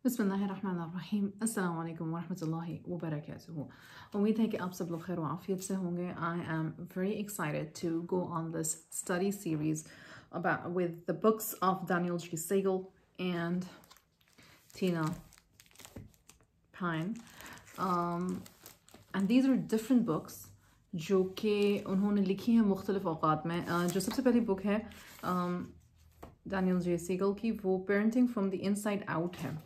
बिस्मिल्लाहिर्रहमानिर्रहीम। अस्सलाम वालेकुम वरहमतुल्लाहि वबरकातुहू। उम्मीद है कि आप सब लोग खैर आफियत से होंगे। I am very excited to go on this study series about with the books of Daniel G. Siegel and Tina Pine. And these are different books जो कि उन्होंने लिखी हैं मुख्तलिफ औक़ात में। जो सबसे पहली बुक है डैनियल जे सीगल की, वो parenting from the inside out है।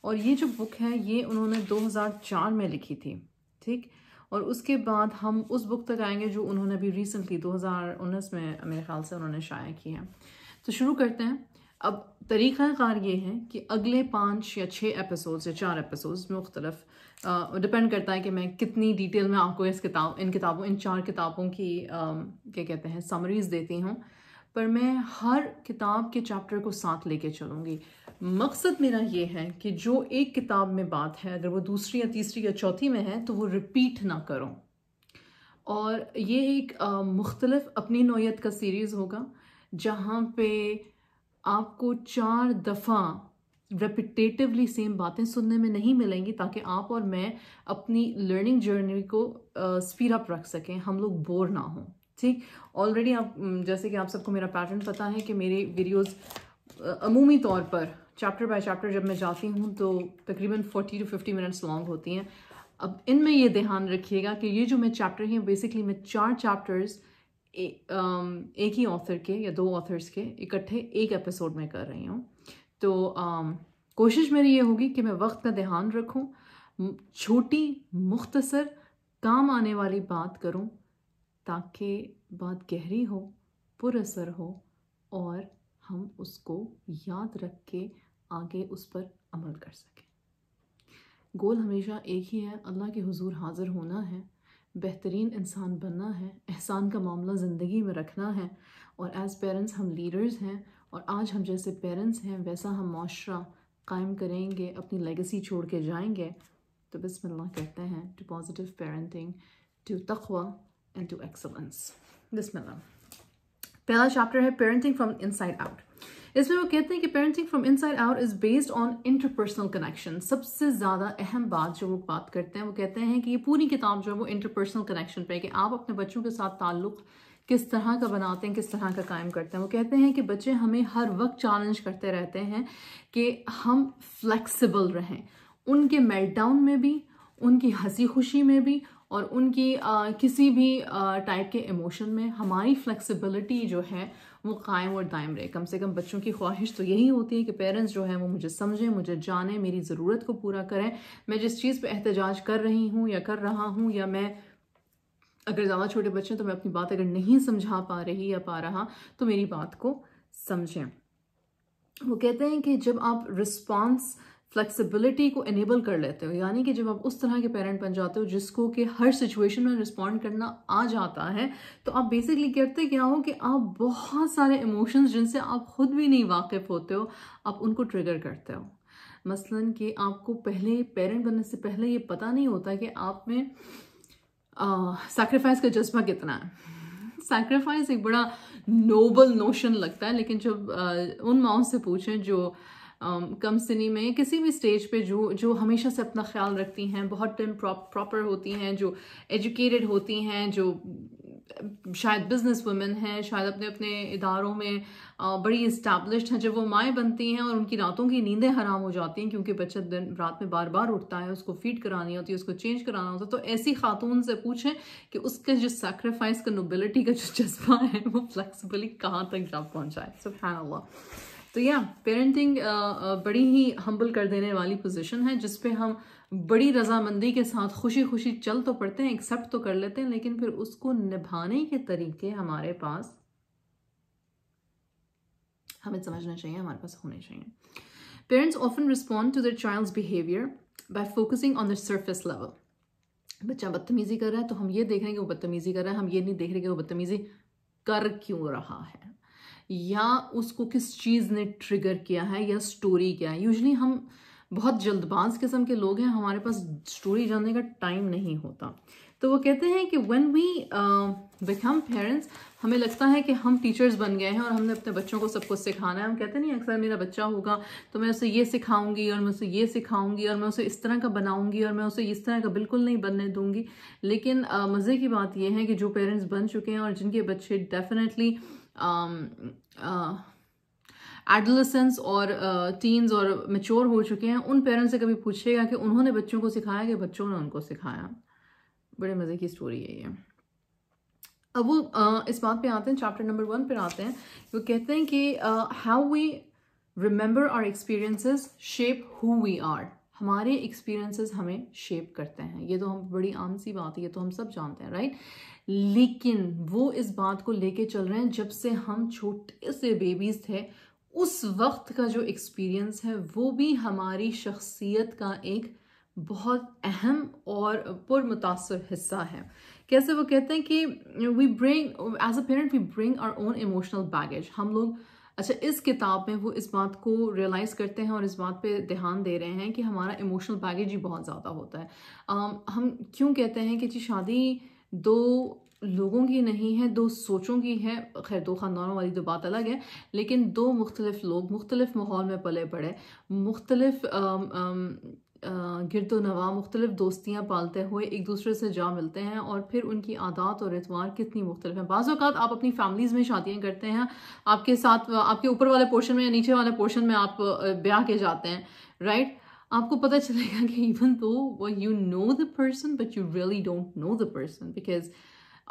और ये जो बुक है ये उन्होंने 2004 में लिखी थी, ठीक। और उसके बाद हम उस बुक तक आएंगे जो उन्होंने अभी रिसेंटली 2019 में मेरे ख्याल से उन्होंने शाया की है। तो शुरू करते हैं। अब तरीक़ाकार ये है कि अगले 5 या 6 एपिसोड्स या 4 एपिसोड्स मुख्तलिफ डिपेंड करता है कि मैं कितनी डिटेल में आपको इन 4 किताबों की क्या कहते हैं समरीज देती हूँ। पर मैं हर किताब के चैप्टर को साथ लेके चलूँगी। मकसद मेरा ये है कि जो एक किताब में बात है अगर वो दूसरी या तीसरी या चौथी में है तो वो रिपीट ना करूँ। और ये एक मुख्तलिफ अपनी नौयत का सीरीज़ होगा जहाँ पे आपको 4 दफ़ा रेपिटेटिवली सेम बातें सुनने में नहीं मिलेंगी, ताकि आप और मैं अपनी लर्निंग जर्नी को स्पीड अप रख सकें, हम लोग बोर ना हों, ठीक। ऑलरेडी आप जैसे कि आप सबको मेरा पैटर्न पता है कि मेरी वीडियोस अमूमी तौर पर चैप्टर बाय चैप्टर जब मैं जाती हूँ तो तकरीबन 40 to 50 मिनट्स लॉन्ग होती हैं। अब इनमें ये ध्यान रखिएगा कि ये जो मैं चैप्टर हैं बेसिकली मैं 4 चैप्टर्स एक ही ऑथर के या 2 ऑथर्स के इकट्ठे एक एपिसोड में कर रही हूँ। तो कोशिश मेरी ये होगी कि मैं वक्त का ध्यान रखूँ, छोटी मुख्तसर काम आने वाली बात करूँ ताकि बात गहरी हो, पुरअसर हो और हम उसको याद रख के आगे उस पर अमल कर सकें। गोल हमेशा एक ही है, अल्लाह के हुजूर हाजिर होना है, बेहतरीन इंसान बनना है, एहसान का मामला ज़िंदगी में रखना है। और एज़ पेरेंट्स हम लीडर्स हैं और आज हम जैसे पेरेंट्स हैं वैसा हम माशरा कायम करेंगे, अपनी लेगेसी छोड़ के जाएंगे। तो बिस्मिल्लाह कहते हैं टू पॉजिटिव पेरेंटिंग, टू तक़वा एंड टू एक्सलेंस। बिस्मिल्लाह। पहला चैप्टर है पेरेंटिंग फ्रॉम इनसाइड आउट। इसमें वो कहते हैं कि parenting from inside out is based on interpersonal connection. सबसे ज़्यादा अहम बात जो वो बात करते हैं वो कहते हैं कि ये पूरी किताब जो है वो इंटरपर्सनल कनेक्शन पे है कि आप अपने बच्चों के साथ ताल्लुक़ किस तरह का बनाते हैं, किस तरह का कायम करते हैं। वो कहते हैं कि बच्चे हमें हर वक्त चैलेंज करते रहते हैं कि हम फ्लेक्सिबल रहें, उनके मेल्टडाउन में भी, उनकी हंसी खुशी में भी और उनकी किसी भी टाइप के इमोशन में हमारी फ्लेक्सिबिलिटी जो है वो कायम और दायम रहे। कम से कम बच्चों की ख्वाहिश तो यही होती है कि पेरेंट्स जो है वो मुझे समझें, मुझे जानें, मेरी ज़रूरत को पूरा करें। मैं जिस चीज़ पे एहतजाज कर रही हूँ या कर रहा हूँ, या मैं अगर ज़्यादा छोटे बच्चे हैं तो मैं अपनी बात अगर नहीं समझा पा रही या पा रहा तो मेरी बात को समझें। वो कहते हैं कि जब आप रिस्पॉन्स फ्लेक्सिबिलिटी को इनेबल कर लेते हो, यानी कि जब आप उस तरह के पेरेंट बन जाते हो जिसको कि हर सिचुएशन में रिस्पॉन्ड करना आ जाता है, तो आप बेसिकली करते क्या हो कि आप बहुत सारे इमोशंस जिनसे आप खुद भी नहीं वाकिफ होते हो आप उनको ट्रिगर करते हो। मसलन कि आपको पहले पेरेंट बनने से पहले ये पता नहीं होता कि आप में सैक्रिफाइस का जज्बा कितना है। सैक्रिफाइस एक बड़ा नोबल नोशन लगता है, लेकिन जब उन माओं से पूछें जो कम सिनी में किसी भी स्टेज पे जो हमेशा से अपना ख्याल रखती हैं, बहुत टाइम प्रॉपर होती हैं, जो एजुकेटेड होती हैं, जो शायद बिजनेस वुमेन हैं, शायद अपने अपने इदारों में बड़ी इस्टेब्लिश्ड हैं, जब वो माएँ बनती हैं और उनकी रातों की नींदें हराम हो जाती हैं क्योंकि बच्चा दिन रात में बार बार उठता है, उसको फीड करानी होती है, उसको चेंज कराना होता है, तो ऐसी खातून से पूछें कि उसके जो सैक्रिफाइस का नोबिलिटी का जो जज्बा है वो फ्लेक्सिबली कहाँ तक जा पहुँचाए। सुभान अल्लाह। तो या पेरेंटिंग बड़ी ही हम्बल कर देने वाली पोजीशन है जिस पे हम बड़ी रजामंदी के साथ खुशी खुशी चल तो पड़ते हैं, एक्सेप्ट तो कर लेते हैं, लेकिन फिर उसको निभाने के तरीके हमारे पास हमें समझना चाहिए, हमारे पास होने चाहिए। Parents often respond to their child's behaviour by focusing on the surface level. बच्चा बदतमीजी कर रहा है तो हम ये देख रहे हैं कि वो बदतमीजी कर रहा है, हम ये नहीं देख रहे कि वो बदतमीजी कर क्यों रहा है या उसको किस चीज़ ने ट्रिगर किया है या स्टोरी क्या है। यूजुअली हम बहुत जल्दबाज किस्म के लोग हैं, हमारे पास स्टोरी जानने का टाइम नहीं होता। तो वो कहते हैं कि व्हेन वी बिकम पेरेंट्स, हमें लगता है कि हम टीचर्स बन गए हैं और हमने अपने बच्चों को सब कुछ सिखाना है। हम कहते नहीं अक्सर मेरा बच्चा होगा तो मैं उसे ये सिखाऊंगी और मैं उसे ये सिखाऊंगी और मैं उसे इस तरह का बनाऊंगी और मैं उसे इस तरह का बिल्कुल नहीं बनने दूंगी। लेकिन मज़े की बात यह है कि जो पेरेंट्स बन चुके हैं और जिनके बच्चे डेफिनेटली एडोलेसेंस और टीन्स और मैच्योर हो चुके हैं, उन पेरेंट्स से कभी पूछिएगा कि उन्होंने बच्चों को सिखाया कि बच्चों ने उनको सिखाया। बड़े मज़े की स्टोरी है ये। अब वो इस बात पे आते हैं, चैप्टर नंबर 1 पर आते हैं। वो कहते हैं कि how we remember our experiences shape who we are. हमारे एक्सपीरियंसेस हमें शेप करते हैं, ये तो हम बड़ी आम सी बात है, ये तो हम सब जानते हैं, राइट। लेकिन वो इस बात को लेके चल रहे हैं जब से हम छोटे से बेबीज थे, उस वक्त का जो एक्सपीरियंस है वो भी हमारी शख्सियत का एक बहुत अहम और पुरमुतासिर हिस्सा है। कैसे? वो कहते हैं कि we bring as a parent we bring our own emotional baggage. हम लोग, अच्छा, इस किताब में वो इस बात को रियलाइज करते हैं और इस बात पे ध्यान दे रहे हैं कि हमारा इमोशनल बैगेज ही बहुत ज़्यादा होता है। हम क्यों कहते हैं कि जी शादी दो लोगों की नहीं है, दो सोचों की है। खैर, दो ख़ानदानों वाली तो बात अलग है, लेकिन दो मुख्तलिफ लोग मुख्तलिफ माहौल में पले बड़े, मुख्तलिफ गिरदो नवा, मुख्तलिफ दोस्तियाँ पालते हुए एक दूसरे से जा मिलते हैं और फिर उनकी आदत और इतवार कितनी मुख्तलिफ हैं। बाज़ औक़ात आप अपनी फैमिलीज़ में शादियाँ करते हैं, आपके साथ आपके ऊपर वाले पोर्शन में या नीचे वाले पोर्शन में आप ब्याह के जाते हैं, राइट। आपको पता चलेगा कि even though you know the person but you really don't know the person, because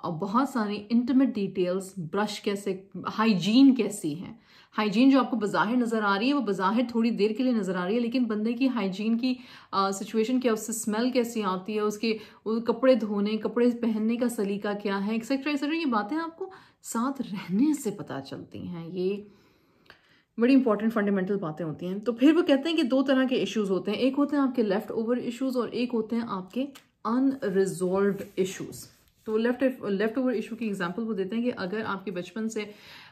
बहुत सारी इंटीमेट डिटेल्स, ब्रश कैसे, हाइजीन कैसी है। हाइजीन जो आपको बाज़ाहिर नज़र आ रही है वो बाज़ाहिर थोड़ी देर के लिए नज़र आ रही है, लेकिन बंदे की हाइजीन की सिचुएशन क्या, उससे स्मेल कैसी आती है, उसके कपड़े धोने, कपड़े पहनने का सलीका क्या है, एक्सेट्रा एक्सेट्रा, ये बातें आपको साथ रहने से पता चलती हैं। ये बड़ी इंपॉर्टेंट फंडामेंटल बातें होती हैं। तो फिर वो कहते हैं कि दो तरह के इश्यूज़ होते हैं, एक होते हैं आपके लेफ़्ट ओवर इश्यूज़ और एक होते हैं आपके अनरिजॉल्व्ड इश्यूज़। तो लेफ्ट ओवर इशू की एग्जांपल वो देते हैं कि अगर आपके बचपन से,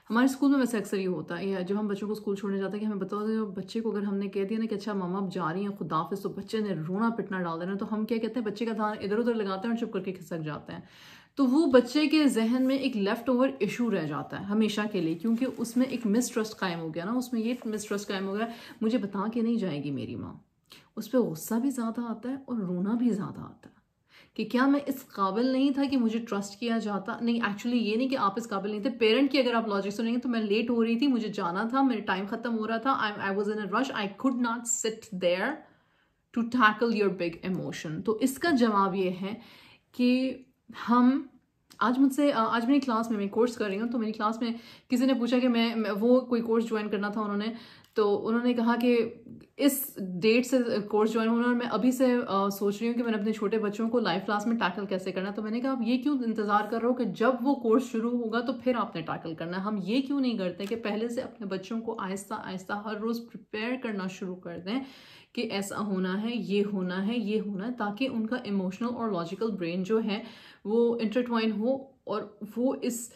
हमारे स्कूल में वैसे अक्सर ये होता है, या जब हम बच्चों को स्कूल छोड़ने जाते हैं कि हमें बताओ, बच्चे को अगर हमने कह दिया ना कि अच्छा मामा अब जा रही हैं खुदा हाफिज़, तो बच्चे ने रोना पिटना डाल देना, तो हम क्या कहते हैं, बच्चे का ध्यान इधर उधर लगाते हैं और चुप करके खिसक जाते हैं। तो वो बच्चे के जहन में एक लेफ्ट ओवर इशू रह जाता है हमेशा के लिए, क्योंकि उसमें एक मिसट्रस्ट कायम हो गया ना, उसमें ये मिसट्रस्ट कायम हो गया, मुझे बता के नहीं जाएगी मेरी माँ। उस पर गुस्सा भी ज़्यादा आता है और रोना भी ज़्यादा आता है कि क्या मैं इस काबिल नहीं था कि मुझे ट्रस्ट किया जाता। नहीं, एक्चुअली ये नहीं कि आप इस काबिल नहीं थे। पेरेंट की अगर आप लॉजिक सुनेंगे तो मैं लेट हो रही थी, मुझे जाना था, मेरा टाइम खत्म हो रहा था, I was in a rush, I could not sit there to tackle your big emotion. तो इसका जवाब ये है कि हम आज मेरी क्लास में, मैं कोर्स कर रही हूँ, तो मेरी क्लास में किसी ने पूछा कि मैं वो कोई कोर्स ज्वाइन करना था उन्होंने, तो उन्होंने कहा कि इस डेट से कोर्स ज्वाइन होना और मैं अभी से सोच रही हूँ कि मैंने अपने छोटे बच्चों को लाइव क्लास में टैकल कैसे करना। तो मैंने कहा आप ये क्यों इंतज़ार कर रहे हो कि जब वो कोर्स शुरू होगा तो फिर आपने टैकल करना है। हम ये क्यों नहीं करते कि पहले से अपने बच्चों को आहिस्ता आहिस्ता हर रोज़ प्रिपेयर करना शुरू कर दें कि ऐसा होना है, ये होना है, ये होना है, ताकि उनका इमोशनल और लॉजिकल ब्रेन जो है वो इंटरट्वाइन हो और वो इस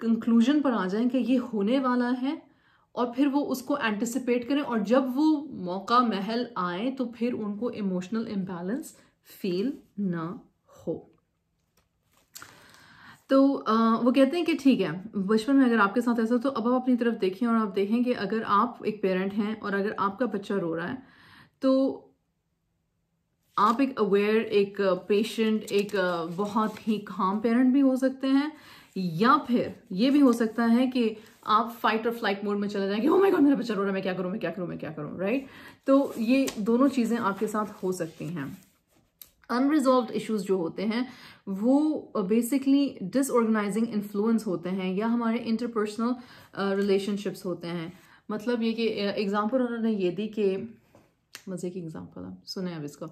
कंक्लूजन पर आ जाएं कि ये होने वाला है, और फिर वो उसको एंटिसिपेट करें, और जब वो मौका महल आए तो फिर उनको इमोशनल इम्बैलेंस फील ना हो। तो वो कहते हैं कि ठीक है, बचपन में अगर आपके साथ ऐसा, तो अब आप अपनी तरफ देखें और आप देखें कि अगर आप एक पेरेंट हैं और अगर आपका बच्चा रो रहा है तो आप एक अवेयर, एक पेशेंट, एक बहुत ही काम पेरेंट भी हो सकते हैं, या फिर ये भी हो सकता है कि आप फाइट और फ्लाइट मोड में चले जाएंगे, ओह माय गॉड मेरा बच्चा रो रहा है, मैं क्या करूं, मैं क्या करूं, मैं क्या करूं, राइट। तो ये दोनों चीज़ें आपके साथ हो सकती हैं। अनरिजॉल्व्ड इश्यूज जो होते हैं वो बेसिकली डिसऑर्गेनाइजिंग इन्फ्लुएंस होते हैं, या हमारे इंटरपर्सनल रिलेशनशिप्स होते हैं। मतलब ये कि एग्जांपल उन्होंने ये दी कि, मज़े की एग्जांपल है, सुने अब इसको,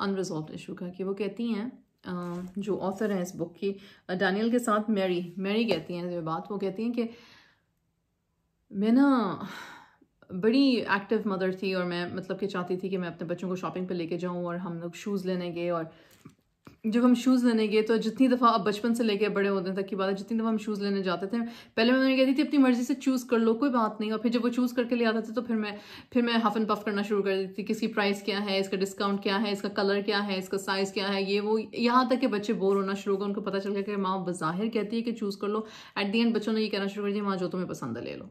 अनरिजॉल्व्ड इशू का, कि वो कहती हैं, जो ऑथर हैं इस बुक की, डैनियल के साथ मैरी कहती हैं ये बात। वो कहती हैं कि मैं ना बड़ी एक्टिव मदर थी और मैं मतलब कि चाहती थी कि मैं अपने बच्चों को शॉपिंग पे लेके जाऊं, और हम लोग शूज़ लेने गए और जब हम शूज़ लेने गए तो जितनी दफ़ा, अब बचपन से लेके बड़े होने तक की बात है, जितनी दफ़ा हम शूज़ लेने जाते थे, पहले मैं उन्हें कहती थी अपनी मर्ज़ी से चूज़ कर लो, कोई बात नहीं। और फिर जब वो चूज़ करके ले आते थे तो फिर मैं हफ एंड पफ करना शुरू कर देती थी, किसकी प्राइस क्या है, इसका डिस्काउंट क्या है, इसका कलर क्या है, इसका साइज़ क्या है, ये वो, यहाँ तक कि बच्चे बोर होना शुरू हो गए। उनको पता चल गया कि माँ बज़ाहिर कहती है कि चूज़ कर लो, एट दी एंड बच्चों ने ये कहना शुरू कर दिया, माँ जो तुम्हें पसंद है ले लो।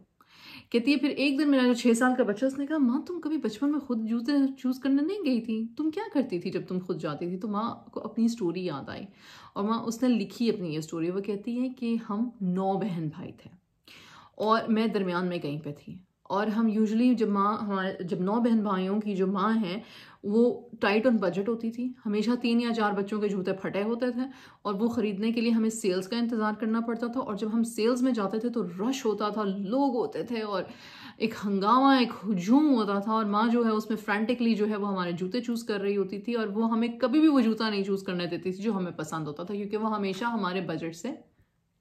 कहती है फिर एक दिन मेरा जो 6 साल का बच्चा, उसने कहा माँ तुम कभी बचपन में खुद जूते चूज़ करने नहीं गई थी, तुम क्या करती थी जब तुम खुद जाती थी? तो माँ को अपनी स्टोरी याद आई और माँ उसने लिखी अपनी ये स्टोरी। वो कहती है कि हम 9 बहन भाई थे और मैं दरमियान में कहीं पे थी, और हम यूजुअली जब 9 बहन भाइयों की जो माँ है वो टाइट ऑन बजट होती थी। हमेशा 3 या 4 बच्चों के जूते फटे होते थे और वो ख़रीदने के लिए हमें सेल्स का इंतज़ार करना पड़ता था। और जब हम सेल्स में जाते थे तो रश होता था, लोग होते थे और एक हंगामा, एक हुजूम होता था। और माँ जो है उसमें फ्रेंटिकली जो है वो हमारे जूते चूज़ कर रही होती थी और वो हमें कभी भी वो जूता नहीं चूज़ करने देती थी जो हमें पसंद होता था, क्योंकि वो हमेशा हमारे बजट से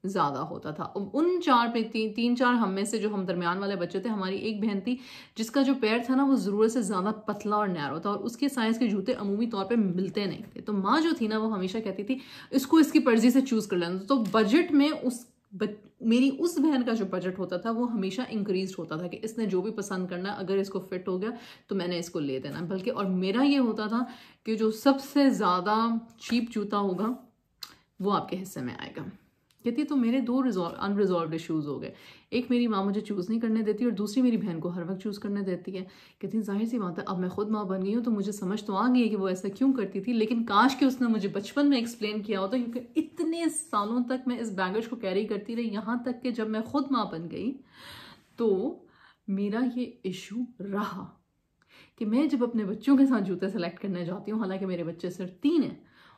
ज़्यादा होता था। उन 4 पे 3-4 हम में से जो हम दरमियान वाले बच्चे थे, हमारी एक बहन थी जिसका जो पैर था ना वो ज़रूरत से ज़्यादा पतला और नैरो था और उसके साइज़ के जूते अमूमी तौर पे मिलते नहीं थे। तो माँ जो थी ना वो हमेशा कहती थी इसको इसकी मर्जी से चूज़ कर लेना। तो बजट में मेरी उस बहन का जो बजट होता था वो हमेशा इंक्रीज होता था कि इसने जो भी पसंद करना, अगर इसको फिट हो गया तो मैंने इसको ले देना। बल्कि और मेरा ये होता था कि जो सबसे ज़्यादा चीप जूता होगा वो आपके हिस्से में आएगा। कहती तो मेरे 2 अनरिजॉल्व इश्यूज़ हो गए। एक, मेरी माँ मुझे चूज़ नहीं करने देती और दूसरी मेरी बहन को हर वक्त चूज़ करने देती है। कहती जाहिर सी बात है, अब मैं खुद माँ बन गई हूँ तो मुझे समझ तो आ गई है कि वो ऐसा क्यों करती थी, लेकिन काश कि उसने मुझे बचपन में एक्सप्लेन किया होता, क्योंकि इतने सालों तक मैं इस बैगेज को कैरी करती रही, यहाँ तक कि जब मैं खुद माँ बन गई तो मेरा ये इशू रहा कि मैं जब अपने बच्चों के साथ जूते सेलेक्ट करने जाती हूँ, हालांकि मेरे बच्चे सिर्फ 3 हैं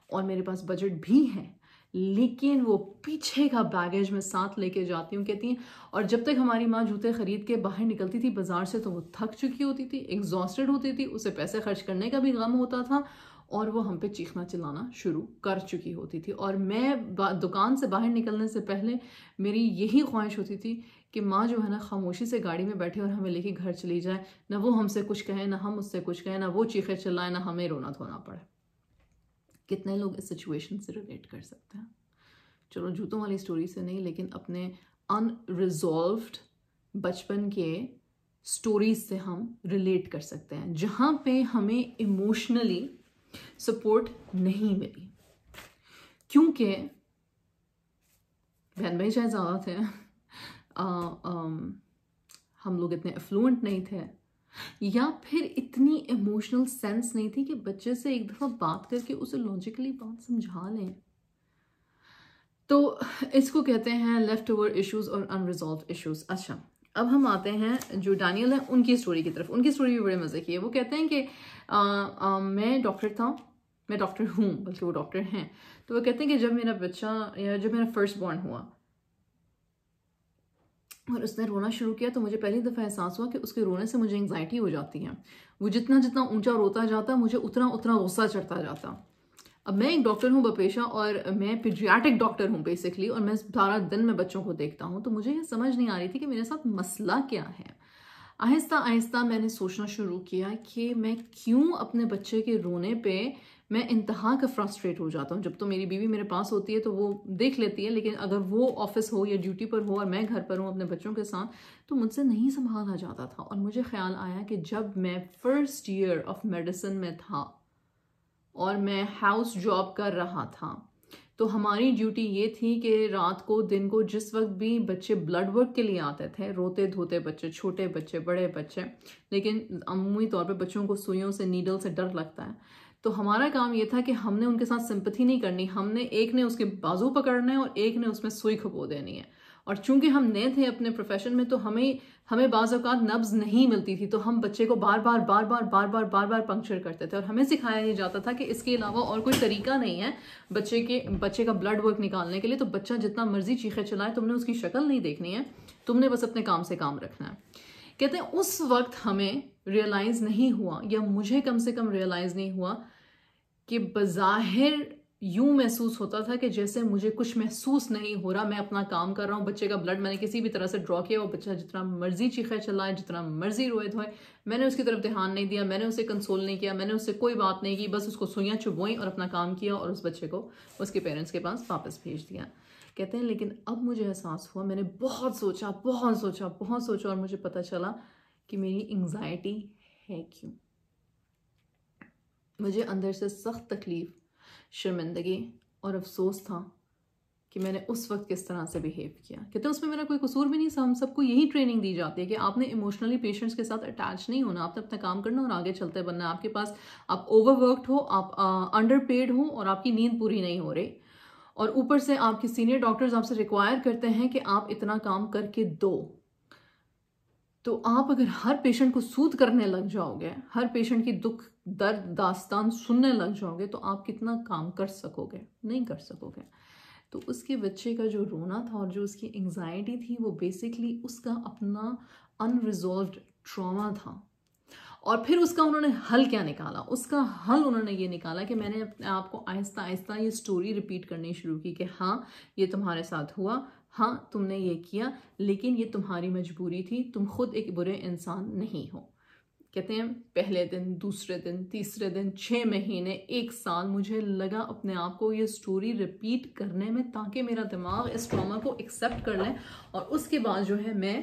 और मेरे पास बजट भी है, लेकिन वो पीछे का बैगेज में साथ लेके जाती हूँ। कहती हैं और जब तक हमारी माँ जूते खरीद के बाहर निकलती थी बाजार से तो वो थक चुकी होती थी, एग्जॉस्टेड होती थी, उसे पैसे खर्च करने का भी गम होता था और वो हम पे चीखना चिल्लाना शुरू कर चुकी होती थी। और मैं दुकान से बाहर निकलने से पहले मेरी यही ख्वाहिश होती थी कि माँ जो है ना खामोशी से गाड़ी में बैठे और हमें लेके घर चली जाए, ना वो हमसे कुछ कहे, ना हम उससे कुछ कहें, ना वो चीखे चिल्लाए, ना हमें रोना धोना पड़े। कितने लोग इस सिचुएशन से रिलेट कर सकते हैं? चलो जूतों वाली स्टोरी से नहीं, लेकिन अपने अनरिजॉल्व्ड बचपन के स्टोरीज से हम रिलेट कर सकते हैं जहाँ पे हमें इमोशनली सपोर्ट नहीं मिली, क्योंकि बहन भाई शायद ज़्यादा थे, हम लोग इतने एफ्लुएंट नहीं थे, या फिर इतनी इमोशनल सेंस नहीं थी कि बच्चे से एक दफ़ा बात करके उसे लॉजिकली बात समझा लें। तो इसको कहते हैं लेफ्ट ओवर इश्यूज और अनरिजॉल्व इश्यूज। अच्छा, अब हम आते हैं जो डैनियल है उनकी स्टोरी की तरफ। उनकी स्टोरी भी बड़े मज़े की है। वो कहते हैं कि मैं डॉक्टर था, मैं डॉक्टर हूँ, बल्कि वो डॉक्टर हैं। तो वो कहते हैं कि जब मेरा बच्चा या जब मेरा फर्स्ट बॉर्न हुआ और उसने रोना शुरू किया तो मुझे पहली दफ़ा एहसास हुआ कि उसके रोने से मुझे एंग्जाइटी हो जाती है। वो जितना जितना ऊंचा रोता जाता मुझे उतना उतना गुस्सा चढ़ता जाता। अब मैं एक डॉक्टर हूँ बपेशा और मैं पीडियाट्रिक डॉक्टर हूँ बेसिकली, और मैं सारा दिन में बच्चों को देखता हूँ, तो मुझे ये समझ नहीं आ रही थी कि मेरे साथ मसला क्या है। आहिस्ता आहिस्ता मैंने सोचना शुरू किया कि मैं क्यों अपने बच्चे के रोने पे मैं इंतहा का फ्रस्ट्रेट हो जाता हूँ। जब तो मेरी बीवी मेरे पास होती है तो वो देख लेती है, लेकिन अगर वो ऑफिस हो या ड्यूटी पर हो और मैं घर पर हूँ अपने बच्चों के साथ, तो मुझसे नहीं संभाला जाता था। और मुझे ख्याल आया कि जब मैं फर्स्ट ईयर ऑफ मेडिसिन में था और मैं हाउस जॉब कर रहा था, तो हमारी ड्यूटी ये थी कि रात को दिन को जिस वक्त भी बच्चे ब्लड वर्क के लिए आते थे, रोते धोते बच्चे, छोटे बच्चे, बड़े बच्चे, लेकिन अमूमी तौर पे बच्चों को सुइयों से, नीडल से डर लगता है, तो हमारा काम ये था कि हमने उनके साथ सिंपैथी नहीं करनी, हमने एक ने उसके बाजू पकड़ना है और एक ने उसमें सुई खपो देनी है। और चूंकि हम नए थे अपने प्रोफेशन में, तो हमें बाज़ औक़ात नब्ज़ नहीं मिलती थी, तो हम बच्चे को बार बार पंक्चर करते थे। और हमें सिखाया ये जाता था कि इसके अलावा और कोई तरीका नहीं है बच्चे का ब्लड वर्क निकालने के लिए। तो बच्चा जितना मर्जी चीखे चलाए, तुमने उसकी शक्ल नहीं देखनी है, तुमने बस अपने काम से काम रखना है। कहते हैं उस वक्त हमें रियलाइज़ नहीं हुआ, या मुझे कम से कम रियलाइज़ नहीं हुआ कि बज़ाहिर यूं महसूस होता था कि जैसे मुझे कुछ महसूस नहीं हो रहा, मैं अपना काम कर रहा हूँ, बच्चे का ब्लड मैंने किसी भी तरह से ड्रॉ किया, वो बच्चा जितना मर्जी चीखे चिल्लाए, जितना मर्जी रोए धोए, मैंने उसकी तरफ ध्यान नहीं दिया, मैंने उसे कंसोल नहीं किया, मैंने उससे कोई बात नहीं की, बस उसको सुइयां चुभोई और अपना काम किया और उस बच्चे को उसके पेरेंट्स के पास वापस भेज दिया। कहते हैं लेकिन अब मुझे एहसास हुआ, मैंने बहुत सोचा बहुत सोचा बहुत सोचा और मुझे पता चला कि मेरी एंग्जाइटी है क्यों। मुझे अंदर से सख्त तकलीफ, शर्मिंदगी और अफसोस था कि मैंने उस वक्त किस तरह से बिहेव किया। कहते हैं उसमें मेरा कोई कसूर भी नहीं था, हम सबको यही ट्रेनिंग दी जाती है कि आपने इमोशनली पेशेंट्स के साथ अटैच नहीं होना, आपने अपना काम करना और आगे चलते बनना। आपके पास आप ओवरवर्कड हो, आप अंडरपेड हो और आपकी नींद पूरी नहीं हो रही, और ऊपर से आपके सीनियर डॉक्टर्स आपसे रिक्वायर करते हैं कि आप इतना काम करके दो। तो आप अगर हर पेशेंट को सूद करने लग जाओगे, हर पेशेंट की दुख दर्द दास्तान सुनने लग जाओगे, तो आप कितना काम कर सकोगे? नहीं कर सकोगे। तो उसके बच्चे का जो रोना था और जो उसकी एंग्जाइटी थी, वो बेसिकली उसका अपना अनरिजॉल्व्ड ट्रॉमा था। और फिर उसका उन्होंने हल क्या निकाला? उसका हल उन्होंने ये निकाला कि मैंने अपने आप को आहिस्ता आहिस्ता ये स्टोरी रिपीट करनी शुरू की कि हाँ ये तुम्हारे साथ हुआ, हाँ तुमने ये किया, लेकिन ये तुम्हारी मजबूरी थी, तुम खुद एक बुरे इंसान नहीं हो। कहते हैं पहले दिन, दूसरे दिन, तीसरे दिन, 6 महीने, 1 साल मुझे लगा अपने आप को ये स्टोरी रिपीट करने में, ताकि मेरा दिमाग इस ट्रॉमा को एक्सेप्ट कर ले और उसके बाद जो है मैं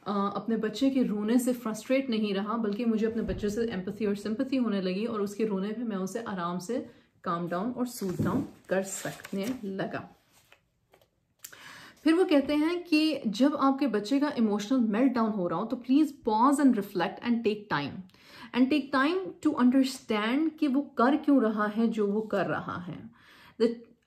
अपने बच्चे के रोने से फ्रस्ट्रेट नहीं रहा, बल्कि मुझे अपने बच्चे से एम्पैथी और सिंपैथी होने लगी और उसके रोने पे मैं उसे आराम से काम डाउन और सूद डाउन कर सकने लगा। फिर वो कहते हैं कि जब आपके बच्चे का इमोशनल मेल्ट डाउन हो रहा हो तो please pause and reflect and take time to understand कि वो कर क्यों रहा है जो वो कर रहा है।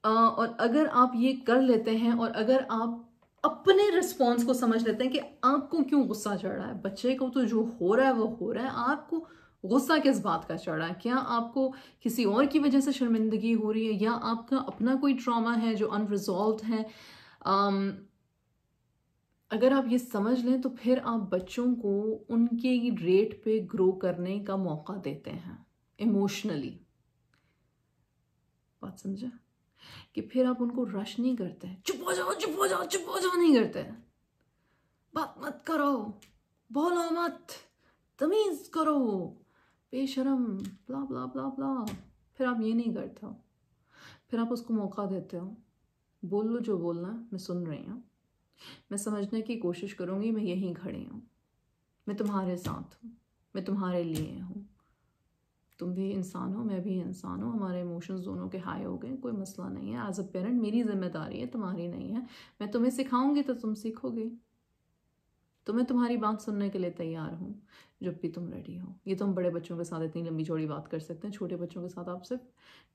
और अगर आप ये कर लेते हैं और अगर आप अपने रिस्पॉन्स को समझ लेते हैं कि आपको क्यों गुस्सा चढ़ रहा है, बच्चे को तो जो हो रहा है वो हो रहा है, आपको गुस्सा किस बात का चढ़ रहा है? क्या आपको किसी और की वजह से शर्मिंदगी हो रही है, या आपका अपना कोई ट्रॉमा है जो अनरिजॉल्व है? अगर आप ये समझ लें तो फिर आप बच्चों को उनके रेट पे ग्रो करने का मौका देते हैं इमोशनली। बात समझे? कि फिर आप उनको रश नहीं करते, चुप हो जाओ चुप हो जाओ चुप हो जाओ नहीं करते, बात मत करो, बोलो मत, तमीज करो, बेशरम, ब्ला ब्ला ब्ला ब्ला। फिर आप ये नहीं करते हो, फिर आप उसको मौका देते हो, बोल लो जो बोलना है, मैं सुन रही हूँ, मैं समझने की कोशिश करूँगी, मैं यहीं खड़ी हूँ, मैं तुम्हारे साथ हूँ, मैं तुम्हारे लिए हूँ, तुम भी इंसान हो, मैं भी इंसान हूँ, हमारे इमोशंस दोनों के हाई हो गए, कोई मसला नहीं है। एज अ पेरेंट मेरी जिम्मेदारी है, तुम्हारी नहीं है। मैं तुम्हें सिखाऊंगी तो तुम सीखोगे, तो मैं तुम्हारी बात सुनने के लिए तैयार हूँ जब भी तुम रेडी हो। ये तो हम बड़े बच्चों के साथ इतनी लंबी चौड़ी बात कर सकते हैं, छोटे बच्चों के साथ आप सिर्फ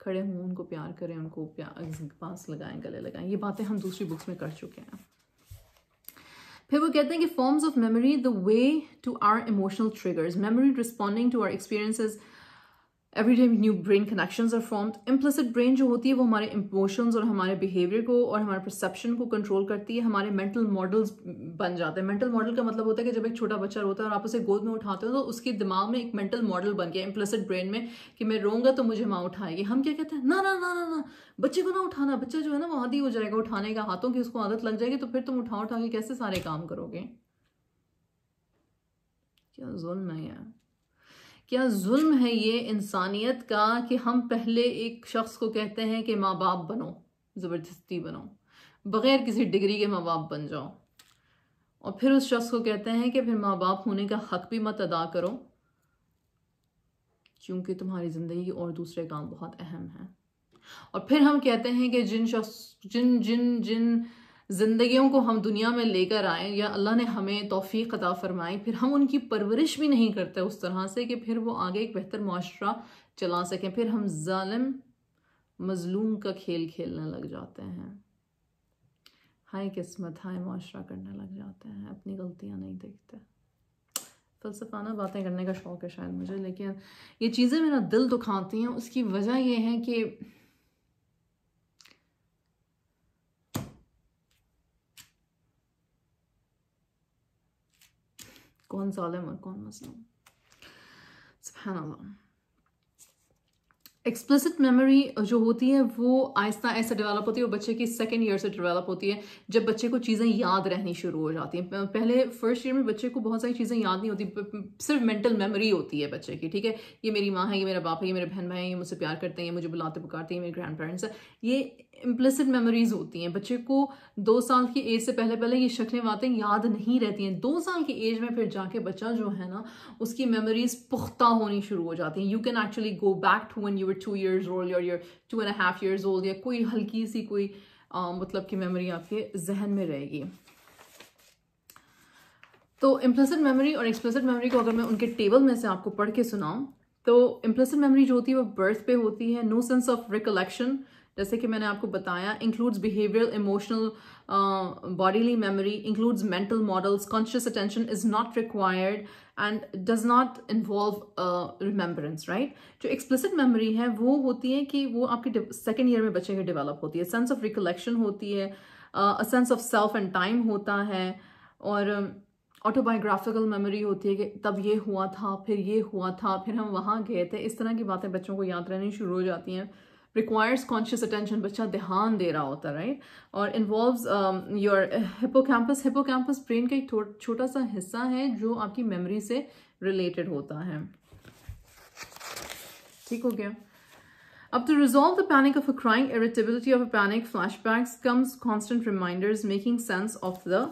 खड़े हों, उनको प्यार करें, उनको प्यार पास लगाएं, गले लगाएं। ये बातें हम दूसरी बुक्स में कर चुके हैं। फिर वो कहते हैं कि forms of memory, the way to our emotional triggers, memory responding to our experiences, everyday new brain connections are formed. Implicit brain जो होती है वो हमारे इमोशंस और हमारे बिहेवियर को और हमारे परसेप्शन को कंट्रोल करती है। हमारे मेंटल मॉडल्स बन जाते हैं। मेंटल मॉडल का मतलब होता है कि जब एक छोटा बच्चा रोता है और आप उसे गोद में उठाते हो तो उसके दिमाग में एक मेंटल मॉडल बन गया इम्प्लिसिट ब्रेन में कि मैं रोऊंगा तो मुझे माँ उठाएगी। हम क्या कहते हैं, ना ना ना ना ना, बच्चे को ना उठाना, बच्चा जो है ना वो आदी हो जाएगा उठाने का, हाथों की उसको आदत लग जाएगी, तो फिर तुम उठा उठा के कैसे सारे काम करोगे? क्या जुल्म है यार, क्या जुल्म है ये इंसानियत का कि हम पहले एक शख्स को कहते हैं कि माँ बाप बनो, ज़बरदस्ती बनो, बगैर किसी डिग्री के माँ बाप बन जाओ, और फिर उस शख्स को कहते हैं कि फिर माँ बाप होने का हक भी मत अदा करो क्योंकि तुम्हारी ज़िंदगी के और दूसरे काम बहुत अहम हैं। और फिर हम कहते हैं कि जिन शख्स जिन जिन जिन जिंदगियों को हम दुनिया में लेकर आए या अल्लाह ने हमें तौफीक अता फरमाई, फिर हम उनकी परवरिश भी नहीं करते उस तरह से कि फिर वो आगे एक बेहतर मुआशरा चला सकें। फिर हम जालिम मजलूम का खेल खेलने लग जाते हैं, हाय किस्मत हाय मुआशरा करने लग जाते हैं, अपनी गलतियां नहीं देखते। फलसफाना बातें करने का शौक है शायद मुझे, लेकिन ये चीज़ें मेरा दिल दुखाती हैं। उसकी वजह यह है कि कौन जालिम और कौन मज़लूम, सुभान अल्लाह। एक्सप्लिसिट मेमोरी जो होती है वो आहिस्ता आहिस्ता डेवलप होती है, वो बच्चे की सेकेंड ईयर से डेवलप होती है, जब बच्चे को चीज़ें याद रहनी शुरू हो जाती हैं। पहले फर्स्ट ईयर में बच्चे को बहुत सारी चीज़ें याद नहीं होती, सिर्फ मेंटल मेमोरी होती है बच्चे की, ठीक है, ये मेरी माँ है, ये मेरा बाप है, ये मेरे बहन भाई हैं, ये मुझसे प्यार करते हैं, ये मुझे बुलाते पुकारते हैं, ये मेरे ग्रैंड पेरेंट्स हैं, ये इम्प्लिसिट मेमोरीज होती हैं। बच्चे को 2 साल की एज से पहले पहले ये शक्लें बातें याद नहीं रहती हैं। 2 साल की एज में फिर जाके बच्चा जो है ना, उसकी मेमोरीज पुख्ता होनी शुरू हो जाती हैं। You can actually go back to when you were 2 years old or you're 2.5 years old, या कोई हल्की सी कोई मतलब की मेमोरी आपके जहन में रहेगी। तो इम्प्लिसिट मेमोरी और एक्सप्लिसिट मेमोरी को अगर मैं उनके टेबल में से आपको पढ़ के सुनाऊं, तो इम्प्लिसिट मेमोरी जो होती है वो बर्थ पे होती है। नो सेंस ऑफ रिकलेक्शन, जैसे कि मैंने आपको बताया, includes behavioural, emotional, bodily memory, includes mental models, conscious attention is not required and does not involve remembrance, right. जो एक्सप्लिसिट मेमोरी है वो होती है कि वो आपके सेकेंड ईयर में बच्चे की डेवलप होती है। सेंस ऑफ रिकलेक्शन होती है, a sense of self and time होता है, और ऑटोबायोग्राफिकल मेमोरी होती है कि तब ये हुआ था, फिर ये हुआ था, फिर हम वहाँ गए थे। इस तरह की बातें बच्चों को याद रहनी शुरू हो जाती हैं। रिक्वायर्स कॉन्शियस अटेंशन, बच्चा ध्यान दे रहा होता है, राइट। और involves your hippocampus. Hippocampus brain का एक छोटा सा हिस्सा है जो आपकी मेमोरी से रिलेटेड होता है। ठीक हो गया। अब to resolve the panic of a crying, irritability of a panic, flashbacks comes constant reminders, making sense of the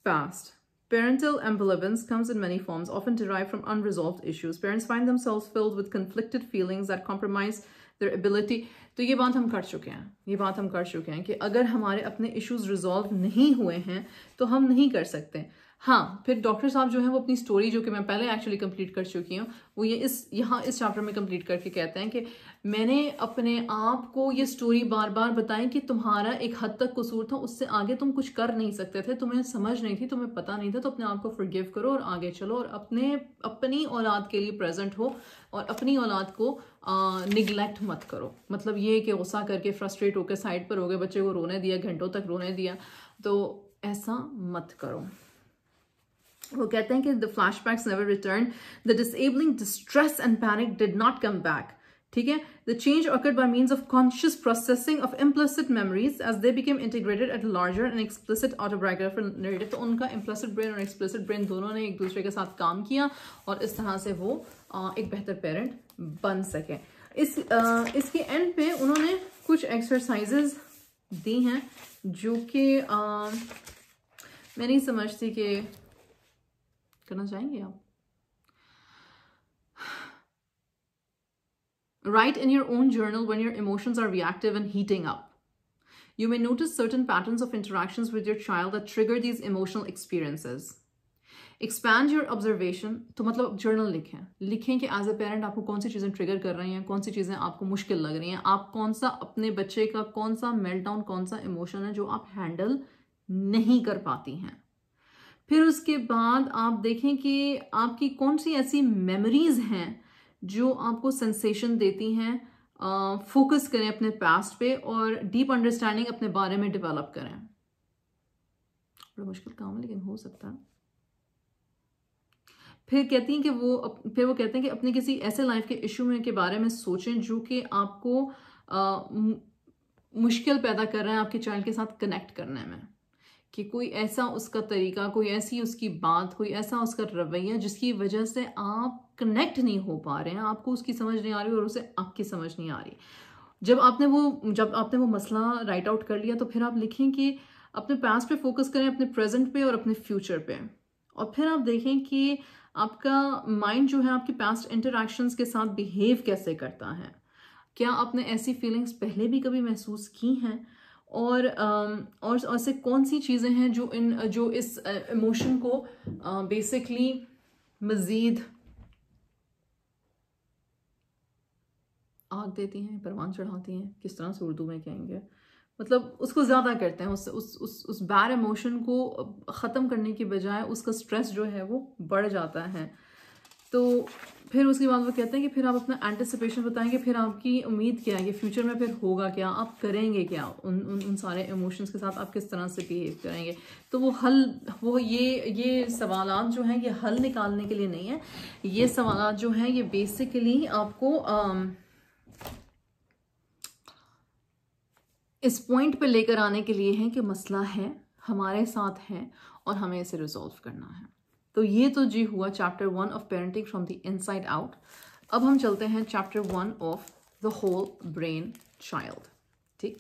past. Parental ambivalence comes in many forms, often derived from unresolved issues. Parents find themselves filled with conflicted feelings that compromise their ability. तो ये बात हम कर चुके हैं कि अगर हमारे अपने इश्यूज रिजॉल्व नहीं हुए हैं तो हम नहीं कर सकते। हाँ, फिर डॉक्टर साहब जो है वो अपनी स्टोरी, जो कि मैं पहले एक्चुअली कंप्लीट कर चुकी हूँ, वो ये यहाँ इस चैप्टर में कंप्लीट करके कहते हैं कि मैंने अपने आप को ये स्टोरी बार बार बताई कि तुम्हारा एक हद तक कसूर था, उससे आगे तुम कुछ कर नहीं सकते थे, तुम्हें समझ नहीं थी, तुम्हें पता नहीं था, तो अपने आप को फॉरगिव करो और आगे चलो, और अपनी औलाद के लिए प्रेजेंट हो, और अपनी औलाद को निगलेक्ट मत करो। मतलब ये कि गुस्सा करके फ्रस्ट्रेट होकर साइड पर हो गए, बच्चे को रोने दिया, घंटों तक रोने दिया, तो ऐसा मत करो। वो कहते हैं कि the flashbacks never returned, the disabling distress and panic did not come back. ठीक है, the change occurred by means of conscious processing of implicit memories as they became integrated at a larger and explicit autobiographical narrative. तो उनका implicit brain और explicit brain दोनों ने एक दूसरे के साथ काम किया और इस तरह से वो एक बेहतर पेरेंट बन सके। इसके एंड पे उन्होंने कुछ एक्सरसाइजेज दी हैं जो कि मैं नहीं समझती कि करना चाहेंगे आप। Write in your own journal when your emotions are reactive and heating up. You may notice certain patterns of interactions with your child that trigger these emotional experiences. Expand your observation. तो मतलब journal लिखें कि as a parent आपको कौन सी चीज़ें trigger कर रही हैं, कौन सी चीज़ें आपको मुश्किल लग रही हैं, आप कौन सा अपने बच्चे का कौन सा मेल्टडाउन, कौन सा इमोशन है जो आप हैंडल नहीं कर पाती हैं। फिर उसके बाद आप देखें कि आपकी कौन सी ऐसी मेमोरीज हैं जो आपको सेंसेशन देती हैं। फोकस करें अपने पास्ट पे और डीप अंडरस्टैंडिंग अपने बारे में डेवलप करें। बड़ा मुश्किल काम है लेकिन हो सकता है। फिर कहती हैं कि वो कहते हैं कि अपने किसी ऐसे लाइफ के इशू में के बारे में सोचें जो कि आपको मुश्किल पैदा कर रहा है आपके चाइल्ड के साथ कनेक्ट करने में, कि कोई ऐसा उसका तरीका, कोई ऐसी उसकी बात, कोई ऐसा उसका रवैया जिसकी वजह से आप कनेक्ट नहीं हो पा रहे हैं, आपको उसकी समझ नहीं आ रही और उसे आपकी समझ नहीं आ रही। जब आपने वो मसला राइट आउट कर लिया तो फिर आप लिखें कि अपने पास्ट पे फोकस करें, अपने प्रेजेंट पे और अपने फ्यूचर पे, और फिर आप देखें कि आपका माइंड जो है आपकी पास्ट इंटरैक्शंस के साथ बिहेव कैसे करता है। क्या आपने ऐसी फीलिंग्स पहले भी कभी महसूस की हैं, और ऐसे कौन सी चीज़ें हैं जो इस इमोशन को बेसिकली मज़ीद आग देती हैं, परवान चढ़ाती हैं, किस तरह से उर्दू में कहेंगे, मतलब उसको ज़्यादा करते हैं, उस बैड इमोशन को ख़त्म करने की बजाय उसका स्ट्रेस जो है वो बढ़ जाता है। तो फिर उसके बाद वो कहते हैं कि फिर आप अपना एंटिसिपेशन बताएंगे, फिर आपकी उम्मीद क्या है कि फ्यूचर में फिर होगा क्या, आप करेंगे क्या, उन सारे इमोशंस के साथ आप किस तरह से बिहेव करेंगे। तो ये सवालात जो हैं ये हल निकालने के लिए नहीं है, ये सवालात जो हैं ये बेसिकली आपको इस पॉइंट पे लेकर आने के लिए है कि मसला है, हमारे साथ है और हमें इसे रिजॉल्व करना है। तो ये तो जी हुआ chapter 1 of parenting from the inside out. अब हम चलते हैं chapter 1 of the whole brain child. ठीक।